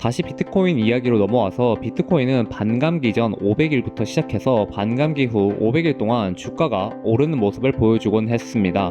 다시 비트코인 이야기로 넘어와서 비트코인은 반감기 전 500일부터 시작해서 반감기 후 500일 동안 주가가 오르는 모습을 보여주곤 했습니다.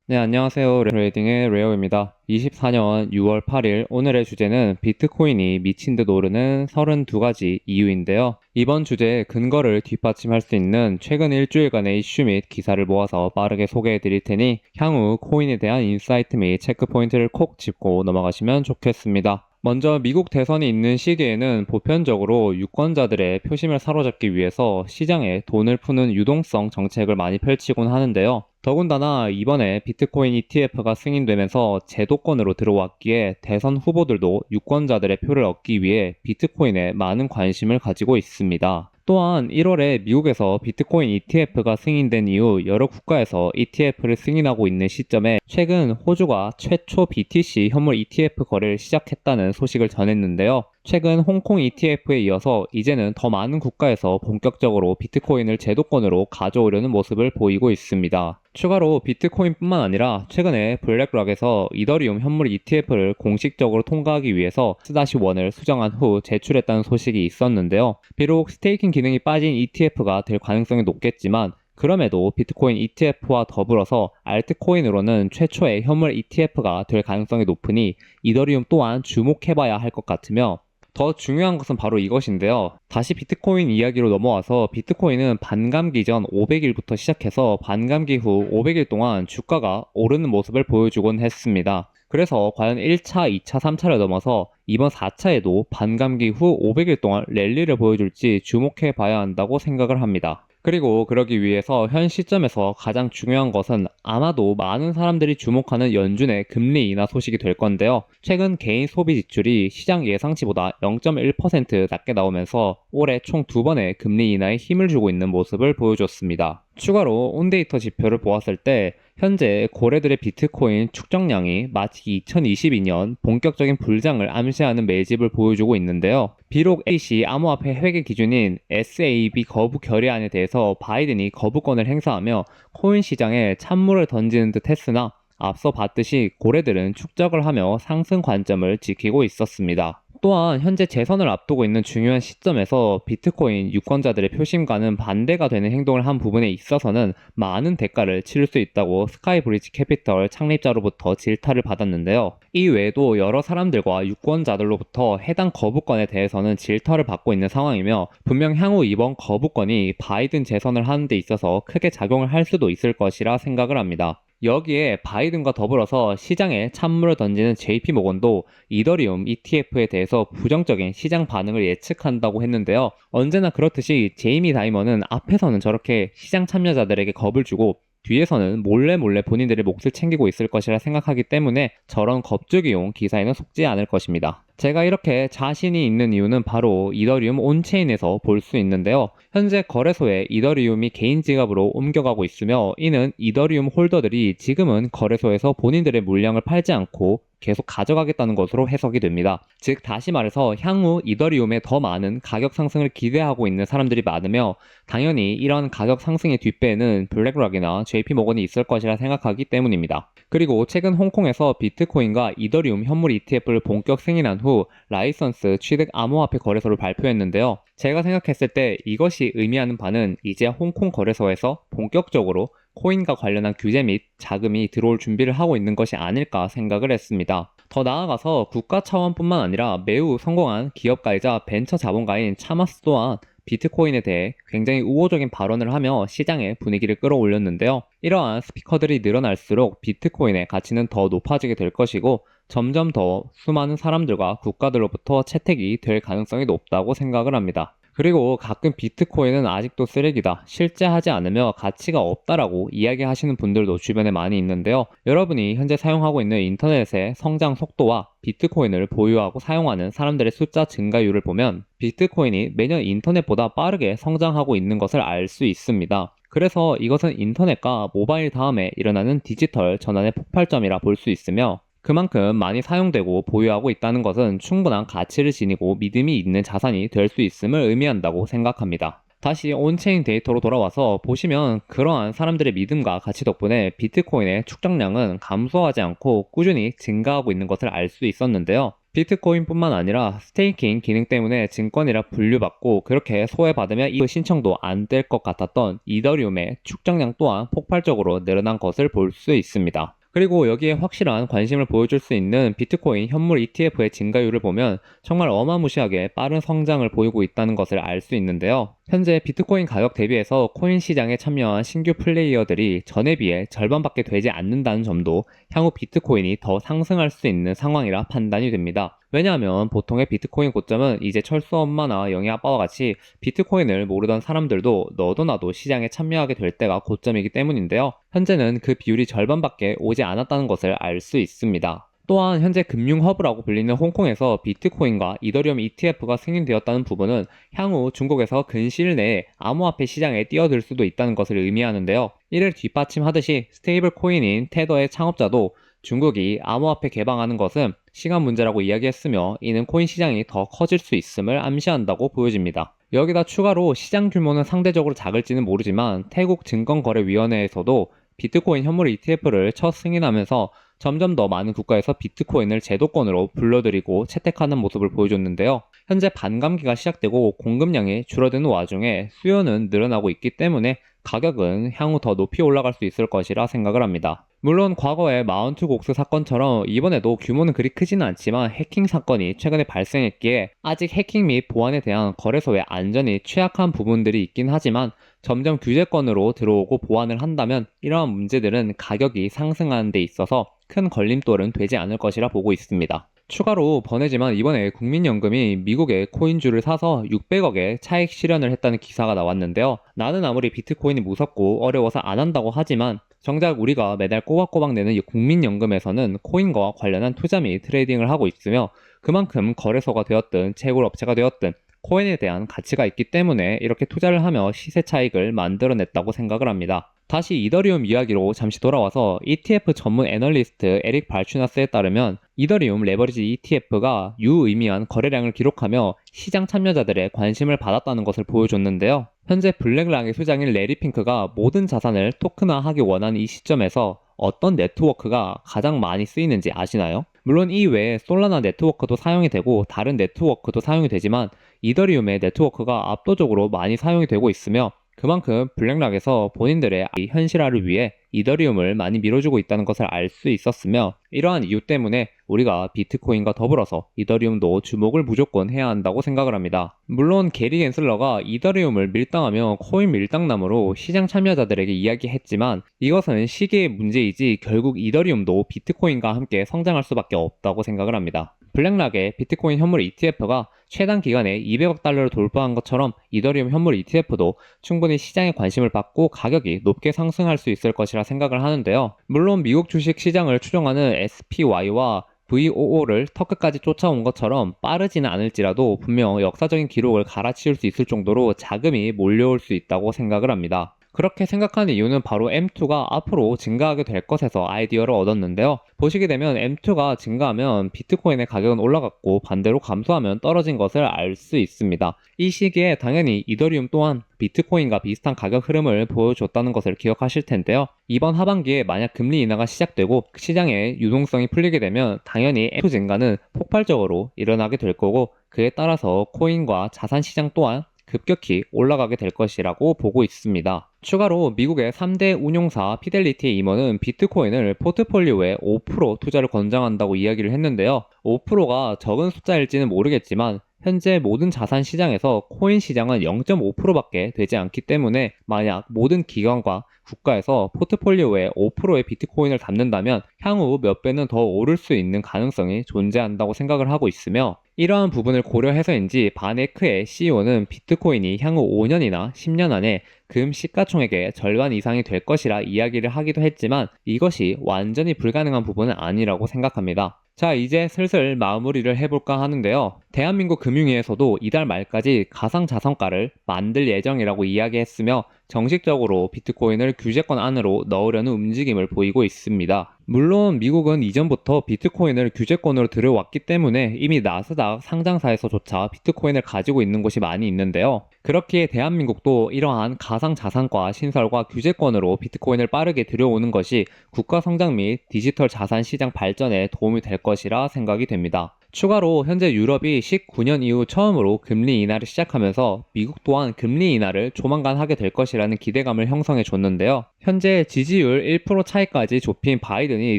네, 안녕하세요. 트레이딩의 레오입니다. 24년 6월 8일 오늘의 주제는 비트코인이 미친 듯 오르는 32가지 이유인데요. 이번 주제의 근거를 뒷받침할 수 있는 최근 일주일간의 이슈 및 기사를 모아서 빠르게 소개해 드릴 테니 향후 코인에 대한 인사이트 및 체크포인트를 콕 짚고 넘어가시면 좋겠습니다. 먼저 미국 대선이 있는 시기에는 보편적으로 유권자들의 표심을 사로잡기 위해서 시장에 돈을 푸는 유동성 정책을 많이 펼치곤 하는데요. 더군다나 이번에 비트코인 ETF가 승인되면서 제도권으로 들어왔기에 대선 후보들도 유권자들의 표를 얻기 위해 비트코인에 많은 관심을 가지고 있습니다. 또한 1월에 미국에서 비트코인 ETF가 승인된 이후 여러 국가에서 ETF를 승인하고 있는 시점에 최근 호주가 최초 BTC 현물 ETF 거래를 시작했다는 소식을 전했는데요. 최근 홍콩 ETF에 이어서 이제는 더 많은 국가에서 본격적으로 비트코인을 제도권으로 가져오려는 모습을 보이고 있습니다. 추가로 비트코인뿐만 아니라 최근에 블랙락에서 이더리움 현물 ETF를 공식적으로 통과하기 위해서 S-1을 수정한 후 제출했다는 소식이 있었는데요. 비록 스테이킹 기능이 빠진 ETF가 될 가능성이 높겠지만 그럼에도 비트코인 ETF와 더불어서 알트코인으로는 최초의 현물 ETF가 될 가능성이 높으니 이더리움 또한 주목해봐야 할 것 같으며 더 중요한 것은 바로 이것인데요. 다시 비트코인 이야기로 넘어와서 비트코인은 반감기 전 500일부터 시작해서 반감기 후 500일 동안 주가가 오르는 모습을 보여주곤 했습니다. 그래서 과연 1차, 2차, 3차를 넘어서 이번 4차에도 반감기 후 500일 동안 랠리를 보여줄지 주목해 봐야 한다고 생각을 합니다. 그리고 그러기 위해서 현 시점에서 가장 중요한 것은 아마도 많은 사람들이 주목하는 연준의 금리 인하 소식이 될 건데요. 최근 개인 소비 지출이 시장 예상치보다 0.1% 낮게 나오면서 올해 총 2번의 금리 인하에 힘을 주고 있는 모습을 보여줬습니다. 추가로 온데이터 지표를 보았을 때 현재 고래들의 비트코인 축적량이 마치 2022년 본격적인 불장을 암시하는 매집을 보여주고 있는데요. 비록 SEC 암호화폐 회계 기준인 SAB 거부 결의안에 대해서 바이든이 거부권을 행사하며 코인 시장에 찬물을 던지는 듯 했으나 앞서 봤듯이 고래들은 축적을 하며 상승 관점을 지키고 있었습니다. 또한 현재 재선을 앞두고 있는 중요한 시점에서 비트코인 유권자들의 표심과는 반대가 되는 행동을 한 부분에 있어서는 많은 대가를 치를 수 있다고 스카이브리지 캐피털 창립자로부터 질타를 받았는데요. 이 외에도 여러 사람들과 유권자들로부터 해당 거부권에 대해서는 질타를 받고 있는 상황이며 분명 향후 이번 거부권이 바이든 재선을 하는 데 있어서 크게 작용을 할 수도 있을 것이라 생각을 합니다. 여기에 바이든과 더불어서 시장에 찬물을 던지는 JP모건도 이더리움 ETF에 대해서 부정적인 시장 반응을 예측한다고 했는데요. 언제나 그렇듯이 제이미 다이먼은 앞에서는 저렇게 시장 참여자들에게 겁을 주고 뒤에서는 몰래 본인들의 몫을 챙기고 있을 것이라 생각하기 때문에 저런 겁주기용 기사에는 속지 않을 것입니다. 제가 이렇게 자신이 있는 이유는 바로 이더리움 온체인에서 볼 수 있는데요. 현재 거래소에 이더리움이 개인 지갑으로 옮겨가고 있으며 이는 이더리움 홀더들이 지금은 거래소에서 본인들의 물량을 팔지 않고 계속 가져가겠다는 것으로 해석이 됩니다. 즉 다시 말해서 향후 이더리움에 더 많은 가격 상승을 기대하고 있는 사람들이 많으며 당연히 이런 가격 상승의 뒷배에는 블랙락이나 JP모건이 있을 것이라 생각하기 때문입니다. 그리고 최근 홍콩에서 비트코인과 이더리움 현물 ETF를 본격 승인한 후 라이선스 취득 암호화폐 거래소를 발표했는데요. 제가 생각했을 때 이것이 의미하는 바는 이제 홍콩 거래소에서 본격적으로 코인과 관련한 규제 및 자금이 들어올 준비를 하고 있는 것이 아닐까 생각을 했습니다. 더 나아가서 국가 차원뿐만 아니라 매우 성공한 기업가이자 벤처 자본가인 차마스 또한 비트코인에 대해 굉장히 우호적인 발언을 하며 시장의 분위기를 끌어올렸는데요. 이러한 스피커들이 늘어날수록 비트코인의 가치는 더 높아지게 될 것이고 점점 더 수많은 사람들과 국가들로부터 채택이 될 가능성이 높다고 생각을 합니다. 그리고 가끔 비트코인은 아직도 쓰레기다, 실제 하지 않으며 가치가 없다라고 이야기하시는 분들도 주변에 많이 있는데요. 여러분이 현재 사용하고 있는 인터넷의 성장 속도와 비트코인을 보유하고 사용하는 사람들의 숫자 증가율을 보면 비트코인이 매년 인터넷보다 빠르게 성장하고 있는 것을 알 수 있습니다. 그래서 이것은 인터넷과 모바일 다음에 일어나는 디지털 전환의 폭발점이라 볼 수 있으며 그만큼 많이 사용되고 보유하고 있다는 것은 충분한 가치를 지니고 믿음이 있는 자산이 될 수 있음을 의미한다고 생각합니다. 다시 온체인 데이터로 돌아와서 보시면 그러한 사람들의 믿음과 가치 덕분에 비트코인의 축적량은 감소하지 않고 꾸준히 증가하고 있는 것을 알 수 있었는데요. 비트코인뿐만 아니라 스테이킹 기능 때문에 증권이라 분류받고 그렇게 소외받으면 이 신청도 안 될 것 같았던 이더리움의 축적량 또한 폭발적으로 늘어난 것을 볼 수 있습니다. 그리고 여기에 확실한 관심을 보여줄 수 있는 비트코인 현물 ETF의 증가율을 보면 정말 어마무시하게 빠른 성장을 보이고 있다는 것을 알 수 있는데요. 현재 비트코인 가격 대비해서 코인 시장에 참여한 신규 플레이어들이 전에 비해 절반밖에 되지 않는다는 점도 향후 비트코인이 더 상승할 수 있는 상황이라 판단이 됩니다. 왜냐하면 보통의 비트코인 고점은 이제 철수 엄마나 영희 아빠와 같이 비트코인을 모르던 사람들도 너도 나도 시장에 참여하게 될 때가 고점이기 때문인데요. 현재는 그 비율이 절반밖에 오지 않았다는 것을 알 수 있습니다. 또한 현재 금융 허브라고 불리는 홍콩에서 비트코인과 이더리움 ETF가 승인되었다는 부분은 향후 중국에서 근시일 내에 암호화폐 시장에 뛰어들 수도 있다는 것을 의미하는데요. 이를 뒷받침하듯이 스테이블 코인인 테더의 창업자도 중국이 암호화폐 개방하는 것은 시간 문제라고 이야기했으며 이는 코인 시장이 더 커질 수 있음을 암시한다고 보여집니다. 여기다 추가로 시장 규모는 상대적으로 작을지는 모르지만 태국 증권거래위원회에서도 비트코인 현물 ETF를 첫 승인하면서 점점 더 많은 국가에서 비트코인을 제도권으로 불러들이고 채택하는 모습을 보여줬는데요. 현재 반감기가 시작되고 공급량이 줄어드는 와중에 수요는 늘어나고 있기 때문에 가격은 향후 더 높이 올라갈 수 있을 것이라 생각을 합니다. 물론 과거의 마운트 곡스 사건처럼 이번에도 규모는 그리 크지는 않지만 해킹 사건이 최근에 발생했기에 아직 해킹 및 보안에 대한 거래소의 안전이 취약한 부분들이 있긴 하지만 점점 규제권으로 들어오고 보완을 한다면 이러한 문제들은 가격이 상승하는 데 있어서 큰 걸림돌은 되지 않을 것이라 보고 있습니다. 추가로 번외지만 이번에 국민연금이 미국의 코인주를 사서 600억의 차익 실현을 했다는 기사가 나왔는데요. 나는 아무리 비트코인이 무섭고 어려워서 안 한다고 하지만 정작 우리가 매달 꼬박꼬박 내는 이 국민연금에서는 코인과 관련한 투자 및 트레이딩을 하고 있으며 그만큼 거래소가 되었든 채굴 업체가 되었든 코인에 대한 가치가 있기 때문에 이렇게 투자를 하며 시세 차익을 만들어냈다고 생각을 합니다. 다시 이더리움 이야기로 잠시 돌아와서 ETF 전문 애널리스트 에릭 발추나스에 따르면 이더리움 레버리지 ETF가 유의미한 거래량을 기록하며 시장 참여자들의 관심을 받았다는 것을 보여줬는데요. 현재 블랙락의 수장인 레리 핑크가 모든 자산을 토큰화하기 원하는 이 시점에서 어떤 네트워크가 가장 많이 쓰이는지 아시나요? 물론 이 외에 솔라나 네트워크도 사용이 되고 다른 네트워크도 사용이 되지만 이더리움의 네트워크가 압도적으로 많이 사용이 되고 있으며 그만큼 블랙락에서 본인들의 현실화를 위해 이더리움을 많이 밀어주고 있다는 것을 알 수 있었으며 이러한 이유 때문에 우리가 비트코인과 더불어서 이더리움도 주목을 무조건 해야 한다고 생각을 합니다. 물론 게리 겐슬러가 이더리움을 밀당하며 코인 밀당남으로 시장 참여자들에게 이야기했지만 이것은 시기의 문제이지 결국 이더리움도 비트코인과 함께 성장할 수밖에 없다고 생각을 합니다. 블랙락의 비트코인 현물 ETF가 최단 기간에 200억 달러를 돌파한 것처럼 이더리움 현물 ETF도 충분히 시장의 관심을 받고 가격이 높게 상승할 수 있을 것이라 생각을 하는데요. 물론 미국 주식 시장을 추종하는 SPY와 VOO를 턱끝까지 쫓아온 것처럼 빠르지는 않을지라도 분명 역사적인 기록을 갈아치울 수 있을 정도로 자금이 몰려올 수 있다고 생각을 합니다. 그렇게 생각하는 이유는 바로 M2가 앞으로 증가하게 될 것에서 아이디어를 얻었는데요. 보시게 되면 M2가 증가하면 비트코인의 가격은 올라갔고 반대로 감소하면 떨어진 것을 알 수 있습니다. 이 시기에 당연히 이더리움 또한 비트코인과 비슷한 가격 흐름을 보여줬다는 것을 기억하실 텐데요. 이번 하반기에 만약 금리 인하가 시작되고 시장의 유동성이 풀리게 되면 당연히 M2 증가는 폭발적으로 일어나게 될 거고 그에 따라서 코인과 자산 시장 또한 급격히 올라가게 될 것이라고 보고 있습니다. 추가로 미국의 3대 운용사 피델리티의 임원은 비트코인을 포트폴리오에 5% 투자를 권장한다고 이야기를 했는데요. 5%가 적은 숫자일지는 모르겠지만 현재 모든 자산 시장에서 코인 시장은 0.5%밖에 되지 않기 때문에 만약 모든 기관과 국가에서 포트폴리오에 5%의 비트코인을 담는다면 향후 몇 배는 더 오를 수 있는 가능성이 존재한다고 생각을 하고 있으며 이러한 부분을 고려해서인지 바네크의 CEO는 비트코인이 향후 5년이나 10년 안에 금 시가총액의 절반 이상이 될 것이라 이야기를 하기도 했지만 이것이 완전히 불가능한 부분은 아니라고 생각합니다. 자, 이제 슬슬 마무리를 해볼까 하는데요. 대한민국 금융위에서도 이달 말까지 가상자산가를 만들 예정이라고 이야기했으며 정식적으로 비트코인을 규제권 안으로 넣으려는 움직임을 보이고 있습니다. 물론 미국은 이전부터 비트코인을 규제권으로 들여왔기 때문에 이미 나스닥 상장사에서조차 비트코인을 가지고 있는 곳이 많이 있는데요. 그렇기에 대한민국도 이러한 가상자산과 신설과 규제권으로 비트코인을 빠르게 들여오는 것이 국가 성장 및 디지털 자산 시장 발전에 도움이 될 것이라 생각이 됩니다. 추가로 현재 유럽이 19년 이후 처음으로 금리 인하를 시작하면서 미국 또한 금리 인하를 조만간 하게 될 것이라는 기대감을 형성해 줬는데요. 현재 지지율 1% 차이까지 좁힌 바이든이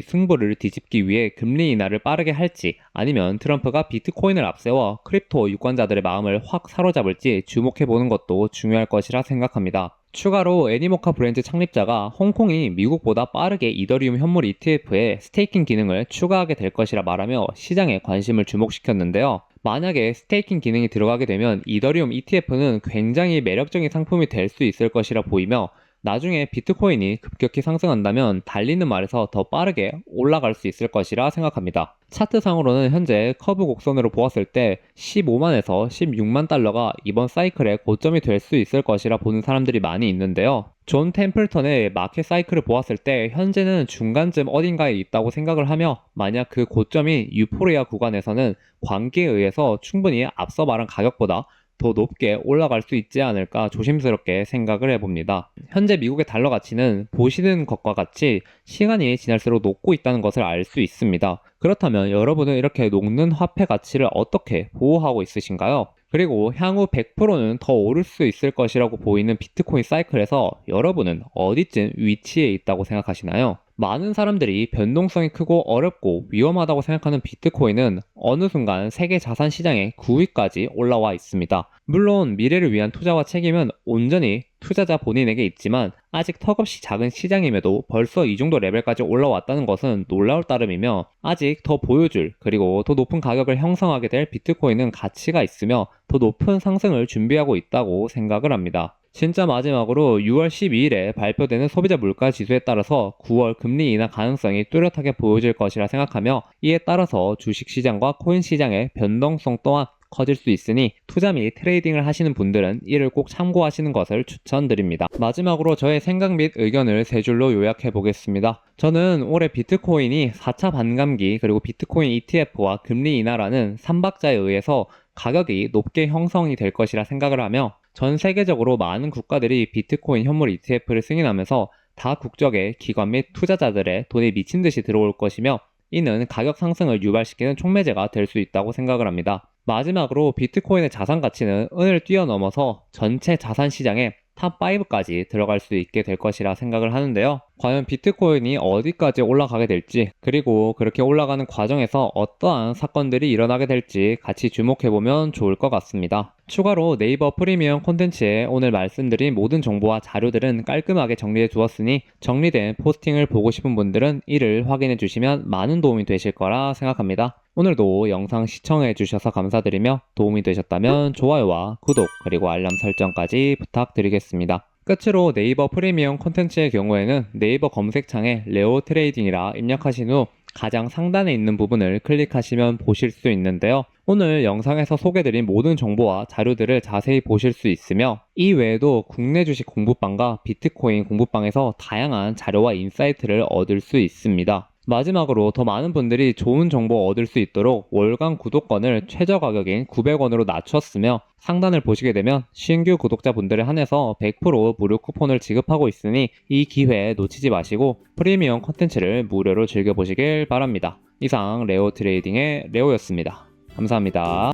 승부를 뒤집기 위해 금리 인하를 빠르게 할지 아니면 트럼프가 비트코인을 앞세워 크립토 유권자들의 마음을 확 사로잡을지 주목해보는 것도 중요할 것이라 생각합니다. 추가로 애니모카 브랜드 창립자가 홍콩이 미국보다 빠르게 이더리움 현물 ETF에 스테이킹 기능을 추가하게 될 것이라 말하며 시장에 관심을 주목시켰는데요. 만약에 스테이킹 기능이 들어가게 되면 이더리움 ETF는 굉장히 매력적인 상품이 될 수 있을 것이라 보이며 나중에 비트코인이 급격히 상승한다면 달리는 말에서 더 빠르게 올라갈 수 있을 것이라 생각합니다. 차트상으로는 현재 커브 곡선으로 보았을 때 15만에서 16만 달러가 이번 사이클의 고점이 될 수 있을 것이라 보는 사람들이 많이 있는데요. 존 템플턴의 마켓 사이클을 보았을 때 현재는 중간쯤 어딘가에 있다고 생각을 하며 만약 그 고점이 유포리아 구간에서는 관계에 의해서 충분히 앞서 말한 가격보다 더 높게 올라갈 수 있지 않을까 조심스럽게 생각을 해봅니다. 현재 미국의 달러 가치는 보시는 것과 같이 시간이 지날수록 녹고 있다는 것을 알 수 있습니다. 그렇다면 여러분은 이렇게 녹는 화폐 가치를 어떻게 보호하고 있으신가요? 그리고 향후 100%는 더 오를 수 있을 것이라고 보이는 비트코인 사이클에서 여러분은 어디쯤 위치해 있다고 생각하시나요? 많은 사람들이 변동성이 크고 어렵고 위험하다고 생각하는 비트코인은 어느 순간 세계 자산 시장의 9위까지 올라와 있습니다. 물론 미래를 위한 투자와 책임은 온전히 투자자 본인에게 있지만 아직 턱없이 작은 시장임에도 벌써 이 정도 레벨까지 올라왔다는 것은 놀라울 따름이며 아직 더 보여줄 그리고 더 높은 가격을 형성하게 될 비트코인은 가치가 있으며 더 높은 상승을 준비하고 있다고 생각을 합니다. 진짜 마지막으로 6월 12일에 발표되는 소비자 물가 지수에 따라서 9월 금리 인하 가능성이 뚜렷하게 보여질 것이라 생각하며 이에 따라서 주식시장과 코인시장의 변동성 또한 커질 수 있으니 투자 및 트레이딩을 하시는 분들은 이를 꼭 참고하시는 것을 추천드립니다. 마지막으로 저의 생각 및 의견을 세 줄로 요약해 보겠습니다. 저는 올해 비트코인이 4차 반감기 그리고 비트코인 ETF와 금리 인하라는 3박자에 의해서 가격이 높게 형성이 될 것이라 생각을 하며 전 세계적으로 많은 국가들이 비트코인 현물 ETF를 승인하면서 다 국적의 기관 및 투자자들의 돈이 미친 듯이 들어올 것이며 이는 가격 상승을 유발시키는 촉매제가 될 수 있다고 생각을 합니다. 마지막으로 비트코인의 자산 가치는 은을 뛰어넘어서 전체 자산 시장의 탑5까지 들어갈 수 있게 될 것이라 생각을 하는데요. 과연 비트코인이 어디까지 올라가게 될지 그리고 그렇게 올라가는 과정에서 어떠한 사건들이 일어나게 될지 같이 주목해보면 좋을 것 같습니다. 추가로 네이버 프리미엄 콘텐츠에 오늘 말씀드린 모든 정보와 자료들은 깔끔하게 정리해 두었으니 정리된 포스팅을 보고 싶은 분들은 이를 확인해 주시면 많은 도움이 되실 거라 생각합니다. 오늘도 영상 시청해 주셔서 감사드리며 도움이 되셨다면 좋아요와 구독 그리고 알람 설정까지 부탁드리겠습니다. 끝으로 네이버 프리미엄 콘텐츠의 경우에는 네이버 검색창에 레오 트레이딩이라 입력하신 후 가장 상단에 있는 부분을 클릭하시면 보실 수 있는데요. 오늘 영상에서 소개드린 모든 정보와 자료들을 자세히 보실 수 있으며 이 외에도 국내 주식 공부방과 비트코인 공부방에서 다양한 자료와 인사이트를 얻을 수 있습니다. 마지막으로 더 많은 분들이 좋은 정보 얻을 수 있도록 월간 구독권을 최저 가격인 900원으로 낮췄으며 상단을 보시게 되면 신규 구독자분들에 한해서 100% 무료 쿠폰을 지급하고 있으니 이 기회 놓치지 마시고 프리미엄 콘텐츠를 무료로 즐겨보시길 바랍니다. 이상 레오 트레이딩의 레오였습니다. 감사합니다.